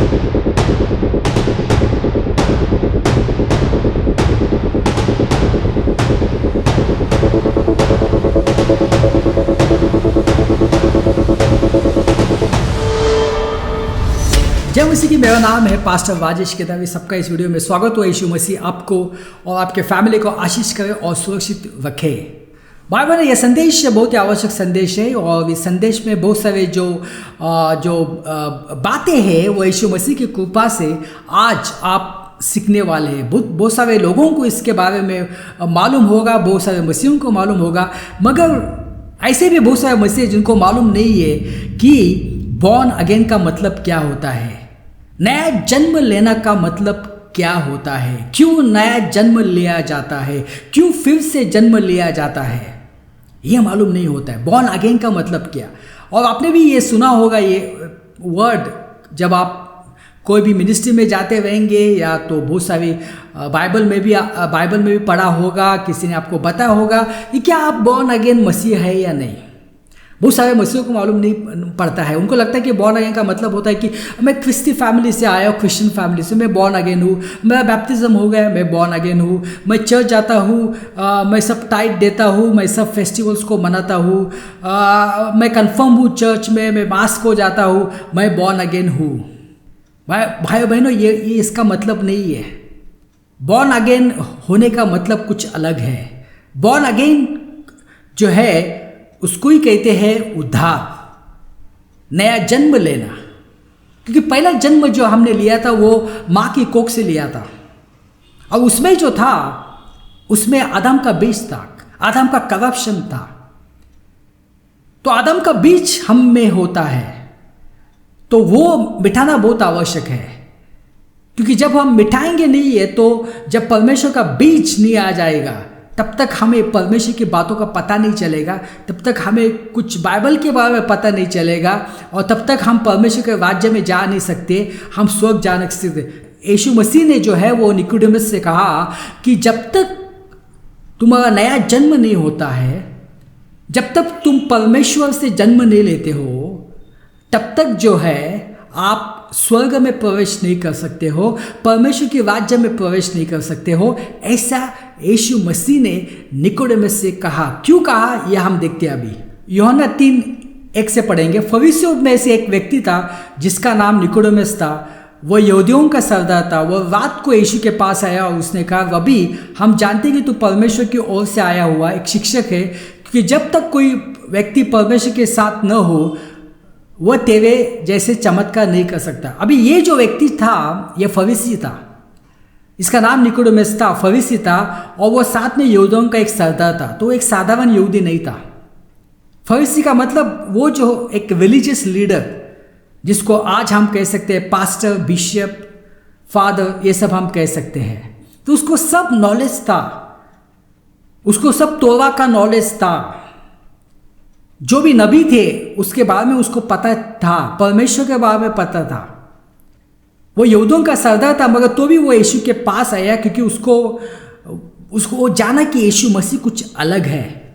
जय मसीह की। मेरा नाम है पास्टर राजेश केदावी। सबका इस वीडियो में स्वागत हो। यीशु मसीह आपको और आपके फैमिली को आशीष करे और सुरक्षित रखे। बाइबल में यह संदेश बहुत ही आवश्यक संदेश है और इस संदेश में बहुत सारे जो बातें हैं वो यीशु मसीह की कृपा से आज आप सीखने वाले हैं। बहुत सारे लोगों को इसके बारे में मालूम होगा, बहुत सारे मसीहों को मालूम होगा, मगर ऐसे भी बहुत सारे मसीह जिनको मालूम नहीं है कि बॉर्न अगेन का मतलब क्या होता है, नया जन्म लेना का मतलब क्या होता है, क्यों नया जन्म लिया जाता है, क्यों फिर से जन्म लिया जाता है, ये मालूम नहीं होता है। बॉर्न अगेन का मतलब क्या। और आपने भी ये सुना होगा ये वर्ड, जब आप कोई भी मिनिस्ट्री में जाते रहेंगे या तो बहुत सारी बाइबल में भी पढ़ा होगा, किसी ने आपको बताया होगा कि क्या आप बॉर्न अगेन मसीह है या नहीं। बहुत सारे मसीहों को मालूम नहीं पड़ता है। उनको लगता है कि बॉर्न अगेन का मतलब होता है कि मैं क्रिस्ती फैमिली से आया हूँ, क्रिश्चियन फैमिली से, मैं बॉर्न अगेन हूँ, मेरा बैप्टिज्म हो गया, मैं बॉर्न अगेन हूँ, मैं चर्च जाता हूँ, मैं सब टाइट देता हूँ, मैं सब फेस्टिवल्स को मनाता हूँ, मैं कन्फर्म हूँ चर्च में, मैं मास को जाता हूँ, मैं बॉर्न अगेन हूँ। भाई बहनों, ये इसका मतलब नहीं है। बॉर्न अगेन होने का मतलब कुछ अलग है। बॉर्न अगेन जो है उसको ही कहते हैं उद्धार, नया जन्म लेना। क्योंकि पहला जन्म जो हमने लिया था वो माँ की कोख से लिया था, और उसमें जो था उसमें आदम का बीज था, आदम का करप्शन था। तो आदम का बीज हम में होता है, तो वो मिटाना बहुत आवश्यक है। क्योंकि जब हम मिटाएंगे नहीं है, तो जब परमेश्वर का बीज नहीं आ जाएगा तब तक हमें परमेश्वर की बातों का पता नहीं चलेगा, तब तक हमें कुछ बाइबल के बारे में पता नहीं चलेगा, और तब तक हम परमेश्वर के राज्य में जा नहीं सकते, हम स्वर्ग जा नहीं सकते। यीशु मसीह ने जो है वो निकोडेमस से कहा कि जब तक तुम्हारा नया जन्म नहीं होता है, जब तक तुम परमेश्वर से जन्म नहीं लेते हो, तब तक जो है आप स्वर्ग में प्रवेश नहीं कर सकते हो, परमेश्वर के राज्य में प्रवेश नहीं कर सकते हो। ऐसा यीशु मसीह ने निकोडेमस से कहा। क्यों कहा यह हम देखते हैं अभी। यूहन्ना 3:1 से पढ़ेंगे। फरीसियों में से एक व्यक्ति था जिसका नाम निकोडेमस था। वह यहूदियों का सरदार था। वह रात को यीशु के पास आया और उसने कहा, रबी, हम जानते हैं कि तू परमेश्वर की ओर से आया हुआ एक शिक्षक है, क्योंकि जब तक कोई व्यक्ति परमेश्वर के साथ न हो वह तेरे जैसे चमत्कार नहीं कर सकता। अभी ये जो व्यक्ति था यह फरीसी था, इसका नाम निकोडेमस था, फरीसी था, और वह साथ में यहूदियों का एक सरदार था। तो एक साधारण यहूदी नहीं था। फरीसी का मतलब वो जो एक रिलीजियस लीडर, जिसको आज हम कह सकते हैं पास्टर, बिशप, फादर, ये सब हम कह सकते हैं। तो उसको सब नॉलेज था, उसको सब तोरा का नॉलेज था, जो भी नबी थे उसके बारे में उसको पता था, परमेश्वर के बारे में पता था। वो यहूदियों का सरदार था, मगर तो भी वो यीशु के पास आया क्योंकि उसको जाना कि यीशु मसीह कुछ अलग है।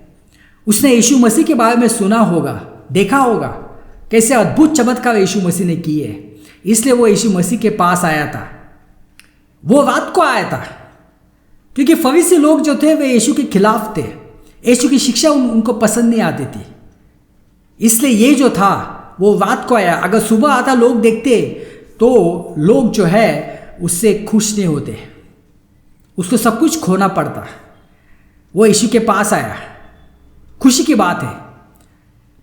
उसने यीशु मसीह के बारे में सुना होगा, देखा होगा कैसे अद्भुत चमत्कार यीशु मसीह ने किए, इसलिए वो यीशु मसीह के पास आया था। वो रात को आया था क्योंकि फरीसी लोग जो थे वे यीशु के खिलाफ थे। यीशु की शिक्षा उनको पसंद नहीं आती थी, इसलिए ये जो था वो रात को आया। अगर सुबह आता लोग देखते तो लोग जो है उससे खुश नहीं होते, उसको सब कुछ खोना पड़ता। वो यीशु के पास आया, खुशी की बात है।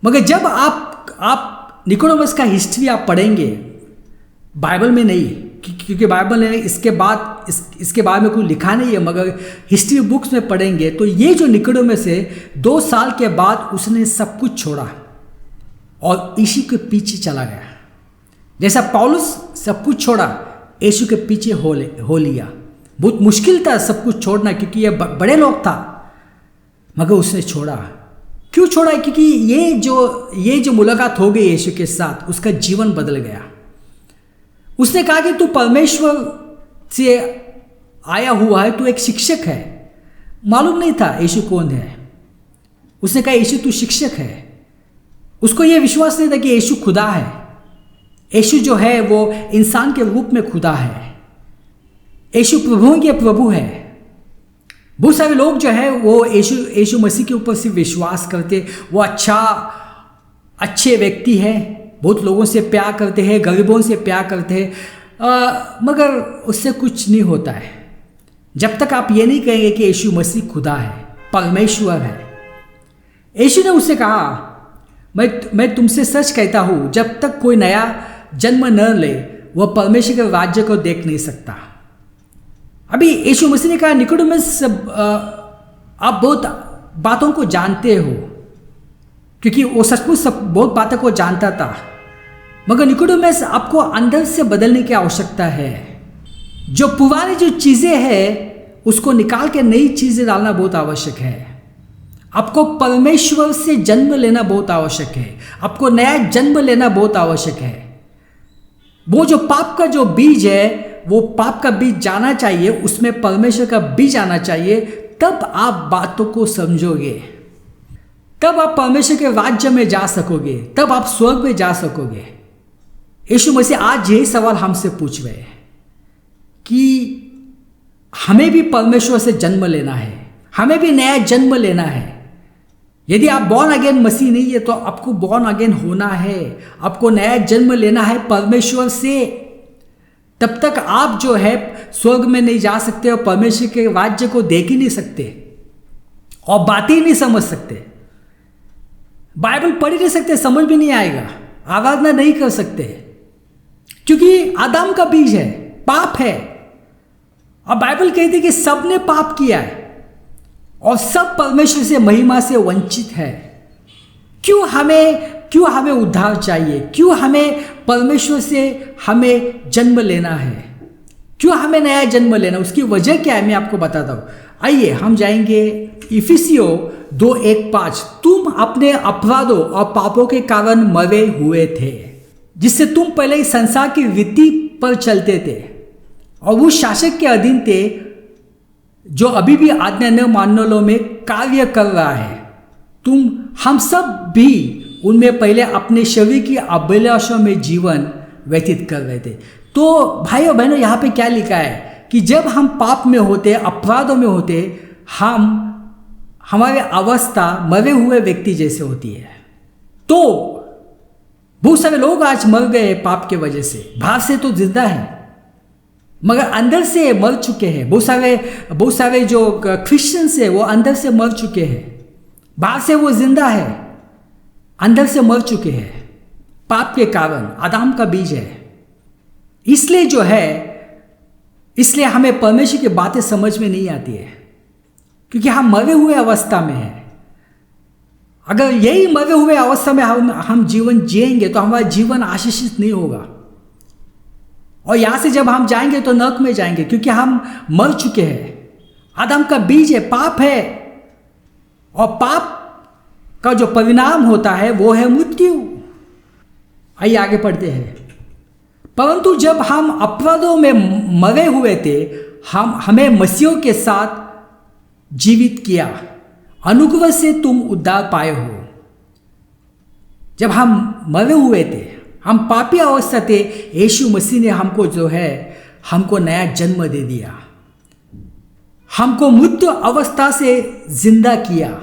मगर जब आप निकोडेमस का हिस्ट्री आप पढ़ेंगे, बाइबल में नहीं, क्योंकि बाइबल में इसके बारे में कुछ लिखा नहीं है, मगर हिस्ट्री बुक्स में पढ़ेंगे तो ये जो निकोडेमस है 2 साल के बाद उसने सब कुछ छोड़ा और यीशु के पीछे चला गया। जैसा पौलुस सब कुछ छोड़ा, यीशु के पीछे हो लिया। बहुत मुश्किल था सब कुछ छोड़ना, क्योंकि ये बड़े लोग था, मगर उसने छोड़ा। क्यों छोड़ा? क्योंकि ये जो मुलाकात हो गई यीशु के साथ, उसका जीवन बदल गया। उसने कहा कि तू परमेश्वर से आया हुआ है, तू एक शिक्षक है। मालूम नहीं था यीशु कौन है। उसने कहा यीशु तू शिक्षक है। उसको यह विश्वास नहीं था कि यीशु खुदा है। यीशु जो है वो इंसान के रूप में खुदा है। यीशु प्रभुओं के प्रभु है। बहुत सारे लोग जो है वो यीशु मसीह के ऊपर सिर्फ विश्वास करते, वो अच्छे व्यक्ति है, बहुत लोगों से प्यार करते हैं, गरीबों से प्यार करते हैं, मगर उससे कुछ नहीं होता है जब तक आप ये नहीं कहेंगे कि यीशु मसीह खुदा है, परमेश्वर है। यीशु ने उससे कहा, मैं तुमसे सच कहता हूँ, जब तक कोई नया जन्म न ले वह परमेश्वर के राज्य को देख नहीं सकता। अभी यीशु मसीह ने कहा, निकोदेमुस आप बहुत बातों को जानते हो, क्योंकि वो सचमुच बहुत बातों को जानता था, मगर निकोदेमुस आपको अंदर से बदलने की आवश्यकता है। जो पुरानी जो चीज़ें हैं उसको निकाल के नई चीज़ें डालना बहुत आवश्यक है। आपको परमेश्वर से जन्म लेना बहुत आवश्यक है, आपको नया जन्म लेना बहुत आवश्यक है। वो जो पाप का जो बीज है, वो पाप का बीज जाना चाहिए, उसमें परमेश्वर का बीज आना चाहिए, तब आप बातों को समझोगे, तब आप परमेश्वर के राज्य में जा सकोगे, तब आप स्वर्ग में जा सकोगे। यीशु मसीह आज यही सवाल हमसे पूछ रहे हैं कि हमें भी परमेश्वर से जन्म लेना है, हमें भी नया जन्म लेना है। यदि आप बॉर्न अगेन मसीह नहीं है तो आपको बॉर्न अगेन होना है, आपको नया जन्म लेना है परमेश्वर से। तब तक आप जो है स्वर्ग में नहीं जा सकते और परमेश्वर के राज्य को देख ही नहीं सकते और बातें ही नहीं समझ सकते, बाइबल पढ़ ही नहीं सकते, समझ भी नहीं आएगा, आराधना नहीं कर सकते, क्योंकि आदम का बीज है, पाप है। और बाइबल कहती है कि सबने पाप किया है और सब परमेश्वर से महिमा से वंचित है। क्यों हमें उद्धार चाहिए? क्यों हमें परमेश्वर से हमें जन्म लेना है? क्यों हमें नया जन्म लेना? उसकी वजह क्या है मैं आपको बताता हूँ। आइए हम जाएंगे इफिसियों 2:1-5। तुम अपने अपराधों और पापों के कारण मरे हुए थे, जिससे तुम पहले इस संसार की रीति पर चलते थे और उस शासक के अधीन थे जो अभी भी आज्ञा न मानने वालों में कार्य कर रहा है। हम सब भी उनमें पहले अपने शरीर की अभिलाषों में जीवन व्यतीत कर रहे थे। तो भाई और बहनों, यहाँ पे क्या लिखा है कि जब हम पाप में होते, अपराधों में होते, हमारी अवस्था मरे हुए व्यक्ति जैसे होती है। तो बहुत सारे लोग आज मर गए पाप के वजह से, बाहर से तो जिंदा है मगर अंदर से मर चुके हैं। बहुत सारे जो क्रिश्चियंस है वो अंदर से मर चुके हैं, बाहर से वो जिंदा है, अंदर से मर चुके हैं। पाप के कारण आदम का बीज है। इसलिए हमें परमेश्वर की बातें समझ में नहीं आती है, क्योंकि हम मरे हुए अवस्था में हैं। अगर यही मरे हुए अवस्था में हम जीवन जिएंगे तो हमारा जीवन आशीषित नहीं होगा, और यहां से जब हम जाएंगे तो नरक में जाएंगे, क्योंकि हम मर चुके हैं। आदम का बीज है, पाप है, और पाप का जो परिणाम होता है वो है मृत्यु। आइए आगे पढ़ते हैं। परंतु जब हम अपराधों में मरे हुए थे, हमें मसीह के साथ जीवित किया, अनुग्रह से तुम उद्धार पाए हो। जब हम मरे हुए थे, हम पापी अवस्था थे, यीशु मसीह ने हमको नया जन्म दे दिया, हमको मृत्यु अवस्था से जिंदा किया।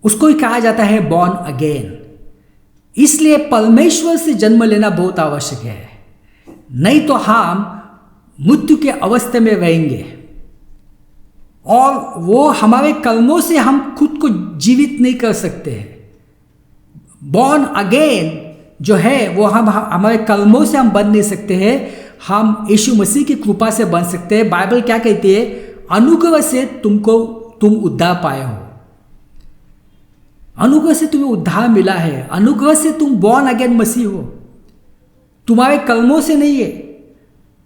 उसको ही कहा जाता है बॉर्न अगेन। इसलिए परमेश्वर से जन्म लेना बहुत आवश्यक है, नहीं तो हम मृत्यु के अवस्था में रहेंगे और वो हमारे कर्मों से हम खुद को जीवित नहीं कर सकते हैं। बॉर्न अगेन जो है वो हमारे कर्मों से हम बन नहीं सकते हैं, हम यीशु मसीह की कृपा से बन सकते हैं। बाइबल क्या कहती है? अनुग्रह से तुम उद्धार पाए हो, अनुग्रह से तुम्हें उद्धार मिला है, अनुग्रह से तुम बॉर्न अगेन मसीह हो, तुम्हारे कर्मों से नहीं है।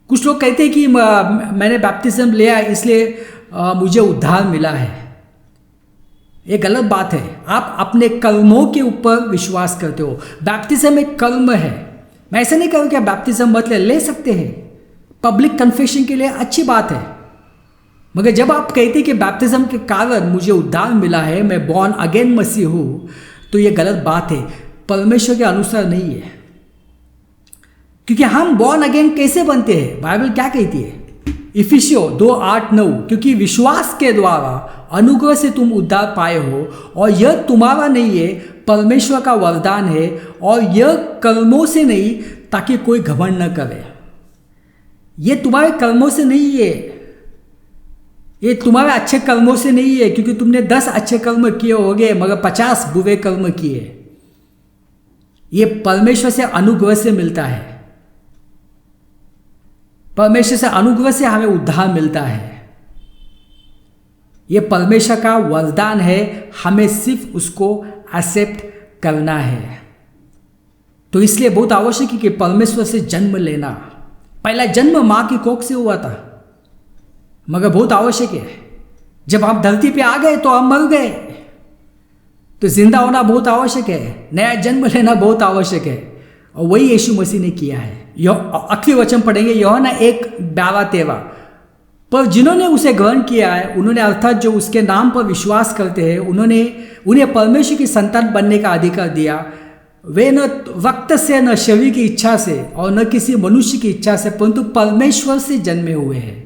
कुछ लोग कहते हैं कि मैंने बैप्टिज्म लिया इसलिए मुझे उद्धार मिला है। ये गलत बात है। आप अपने कर्मों के ऊपर विश्वास करते हो। बैप्टिज्म एक कर्म है। मैं ऐसा नहीं कहूँ कि आप बैप्टिज्म मत ले सकते हैं, पब्लिक कन्फेशन के लिए अच्छी बात है, मगर जब आप कहते हैं कि बैप्टिज्म के कारण मुझे उद्धार मिला है, मैं बॉर्न अगेन मसीह हूँ, तो ये गलत बात है, परमेश्वर के अनुसार नहीं है। क्योंकि हम बॉर्न अगेन कैसे बनते हैं, बाइबल क्या कहती है? इफिसियों 2:8-9, क्योंकि विश्वास के द्वारा अनुग्रह से तुम उद्धार पाए हो, और यह तुम्हारा नहीं है, परमेश्वर का वरदान है, और यह कर्मों से नहीं, ताकि कोई घमंड न करे। ये तुम्हारे कर्मों से नहीं है, ये तुम्हारे अच्छे कर्मों से नहीं है, क्योंकि तुमने 10 अच्छे कर्म किए होंगे मगर 50 बुरे कर्म किए। ये परमेश्वर से अनुग्रह से मिलता है। परमेश्वर से अनुग्रह से हमें उद्धार मिलता है। ये परमेश्वर का वरदान है, हमें सिर्फ उसको एक्सेप्ट करना है। तो इसलिए बहुत आवश्यक है कि परमेश्वर से जन्म लेना। पहला जन्म मां की कोख से हुआ था, मगर बहुत आवश्यक है। जब हम धरती पे आ गए तो हम मर गए, तो जिंदा होना बहुत आवश्यक है, नया जन्म लेना बहुत आवश्यक है, और वही यीशु मसीह ने किया है। आखिरी वचन पढ़ेंगे यूहन्ना 1:12-13। पर जिन्होंने उसे ग्रहण किया है, उन्होंने अर्थात जो उसके नाम पर विश्वास करते हैं, उन्हें परमेश्वर की संतान बनने का अधिकार दिया। वे न वक्त से, न शरीर की इच्छा से, और न किसी मनुष्य की इच्छा से, परंतु परमेश्वर से जन्मे हुए हैं।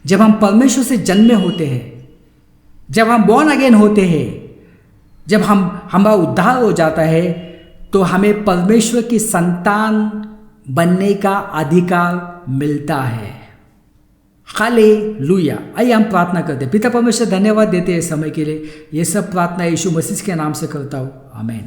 जब हम परमेश्वर से जन्मे होते हैं, जब हम बॉर्न अगेन होते हैं, जब हमारा उद्धार हो जाता है, तो हमें परमेश्वर की संतान बनने का अधिकार मिलता है। हालेलुया। आइए हम प्रार्थना करते हैं। पिता परमेश्वर, धन्यवाद देते हैं समय के लिए। ये सब प्रार्थना यीशु मसीह के नाम से करता हूँ, आमीन।